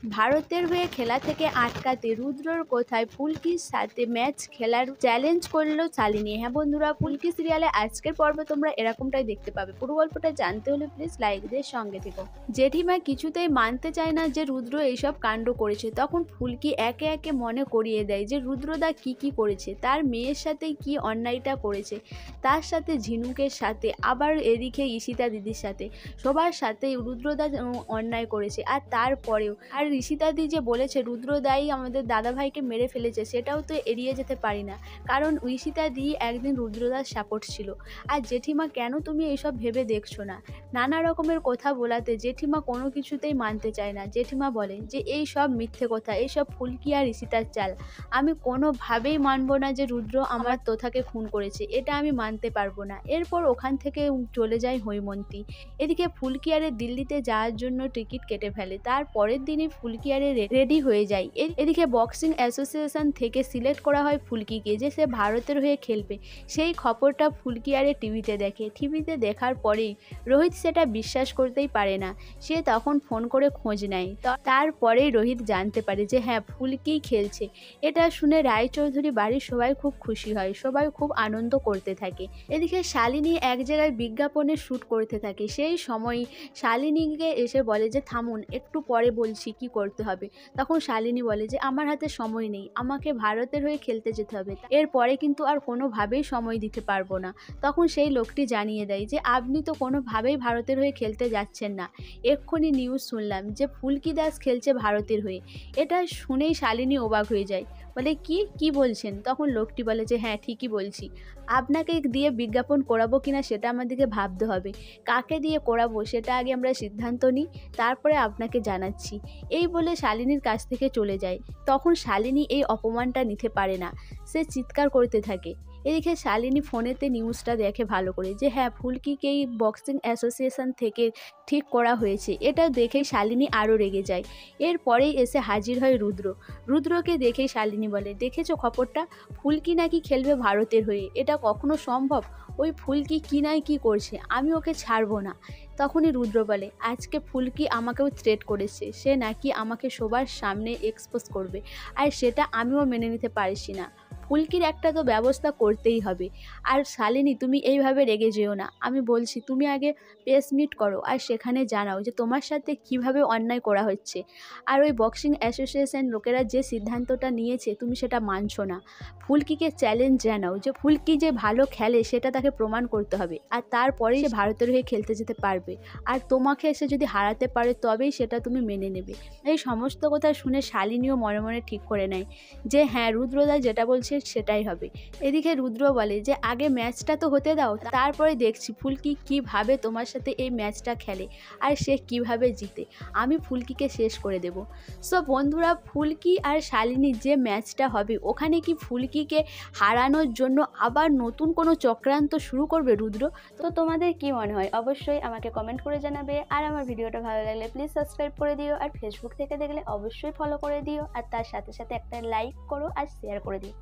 ভারতের হয়ে খেলা থেকে আটকাতে রুদ্রর কথায় ফুলকির সাথে ম্যাচ খেলার চ্যালেঞ্জ করলো শালিনী। হ্যাঁ বন্ধুরা, ফুলকি সিরিয়ালে আজকের পর্বে তোমরা এরকমটাই দেখতে পাবে। পুরো গল্পটা জানতে হলে প্লিজ লাইক দিয়ে সঙ্গে থেকো। জেঠিমা কিছুতেই মানতে চায় না যে রুদ্র এইসব কাণ্ড করেছে। তখন ফুলকি একে একে মনে করিয়ে দেয় যে রুদ্রদা কি করেছে, তার মেয়ের সাথে কি অন্যায়টা করেছে, তার সাথে ঝিনুকের সাথে, আবার এদিকে ঈশিতা দিদির সাথে, সবার সাথেই রুদ্রদা অন্যায় করেছে। আর তারপরেও আর ঋষিতাদি যে বলেছে রুদ্রদাই আমাদের দাদাভাইকে মেরে ফেলেছে, সেটাও তো এড়িয়ে যেতে পারি না, কারণ ঋষিতাদি একদিন রুদ্রদার সাপোর্ট ছিল। আর জেঠিমা কেন তুমি এইসব ভেবে দেখছো না, নানা রকমের কথা বলাতে জেঠিমা কোনো কিছুতেই মানতে চায় না। জেঠিমা বলে যে এই সব মিথ্যে কথা, এইসব ফুলকি আর ঋষিতার চাল। আমি কোনোভাবেই মানবো না যে রুদ্র আমার তোথাকে খুন করেছে, এটা আমি মানতে পারবো না। এরপর ওখান থেকে চলে যায় হৈমন্তী। এদিকে ফুলকি আরে দিল্লিতে যাওয়ার জন্য টিকিট কেটে ফেলে। তার পরের দিনই ফুলকি আরে রেডি হয়ে যায়। এদিকে বক্সিং অ্যাসোসিয়েশন থেকে সিলেক্ট করা হয় ফুলকিকে, যে সে ভারতের হয়ে খেলবে। সেই খবরটা ফুলকি আরে টিভিতে দেখে। টিভিতে দেখার পরেই রোহিত সেটা বিশ্বাস করতেই পারে না। সে তখন ফোন করে খোঁজ নেয়। তারপরেই রোহিত জানতে পারে যে হ্যাঁ ফুলকিই খেলছে। এটা শুনে রায়চৌধুরী বাড়ির সবাই খুব খুশি হয়, সবাই খুব আনন্দ করতে থাকে। এদিকে শালিনী এক জায়গায় বিজ্ঞাপনের শ্যুট করতে থাকে। সেই সময়ই শালিনীকে এসে বলে যে থামুন, একটু পরে বলছি কি করতে হবে। তখন শালিনী বলে যে আমার হাতে সময় নেই, আমাকে ভারতের হয়ে খেলতে যেতে হবে, এরপরে কিন্তু আর কোনোভাবেই সময় দিতে পারবো না। তখন সেই লোকটি জানিয়ে দেয় যে আপনি তো কোনোভাবেই ভারতের হয়ে খেলতে যাচ্ছেন না, এক্ষুনি নিউজ শুনলাম যে ফুলকি দাস খেলছে ভারতের হয়ে। এটা শুনেই শালিনী অবাক হয়ে যায়, বলে কি বলছেন? তখন লোকটি বলে যে হ্যাঁ ঠিকই বলছি, আপনাকে দিয়ে বিজ্ঞাপন করাবো কিনা সেটা আমাদেরকে ভাবতে হবে, কাকে দিয়ে করাবো সেটা আগে আমরা সিদ্ধান্ত নিই, তারপরে আপনাকে জানাচ্ছি। এই বলে শালিনীর কাছ থেকে চলে যায়। তখন শালিনী এই অপমানটা নিতে পারে না, সে চিৎকার করতে থাকে। এদিকে শালিনী ফোনেতে নিউজটা দেখে ভালো করে যে হ্যাঁ ফুলকিকেই বক্সিং অ্যাসোসিয়েশন থেকে ঠিক করা হয়েছে। এটা দেখে শালিনী আরও রেগে যায়। এরপরেই এসে হাজির হয় রুদ্রকে দেখেই শালিনী বলে দেখেছো খবরটা, ফুলকি নাকি খেলবে ভারতের হয়ে, এটা কখনো সম্ভব? ওই ফুলকি কি নাই কি করছে, আমি ওকে ছাড়বো না। তখনই রুদ্র বলে আজকে ফুলকি আমাকেও থ্রেট করেছে, সে নাকি আমাকে সবার সামনে এক্সপোজ করবে, আর সেটা আমিও মেনে নিতে পারছি না। ফুলকির একটা তো ব্যবস্থা করতেই হবে। আর শালিনী তুমি এইভাবে রেগে যেও না, আমি বলছি তুমি আগে প্রেস মিট করো আর সেখানে জানাও যে তোমার সাথে কিভাবে অন্যায় করা হচ্ছে। আর ওই বক্সিং অ্যাসোসিয়েশন লোকেরা যে সিদ্ধান্তটা নিয়েছে তুমি সেটা মানছো না। ফুলকিকে চ্যালেঞ্জ জানাও যে ফুলকি যে ভালো খেলে সেটা তাকে প্রমাণ করতে হবে, আর তারপরেই সে ভারতের হয়ে খেলতে যেতে পারবে। আর তোমাকে এসে যদি হারাতে পারে তবেই সেটা তুমি মেনে নেবে। এই সমস্ত কথা শুনে শালিনীও মনে মনে ঠিক করে নেয় যে হ্যাঁ রুদ্রদা যেটা বলছে সেটাই হবে। এদিকে রুদ্র বলে যে আগে ম্যাচটা তো হতে দাও, তারপরে দেখছি ফুলকি কিভাবে তোমার সাথে এই ম্যাচটা খেলে আর সে কিভাবে জিতে, আমি ফুলকিকে শেষ করে দেব। সো বন্ধুরা, ফুলকি আর শালিনীর যে ম্যাচটা হবে ওখানে কি ফুলকিকে হারানোর জন্য আবার নতুন কোনো চক্রান্ত শুরু করবে রুদ্র? তো তোমাদের কি মনে হয় অবশ্যই আমাকে কমেন্ট করে জানাবে। আর আমার ভিডিওটা ভালো লাগলে প্লিজ সাবস্ক্রাইব করে দিও, আর ফেসবুক থেকে দেখলে অবশ্যই ফলো করে দিও, আর তার সাথে সাথে একটা লাইক করো আর শেয়ার করে দিও।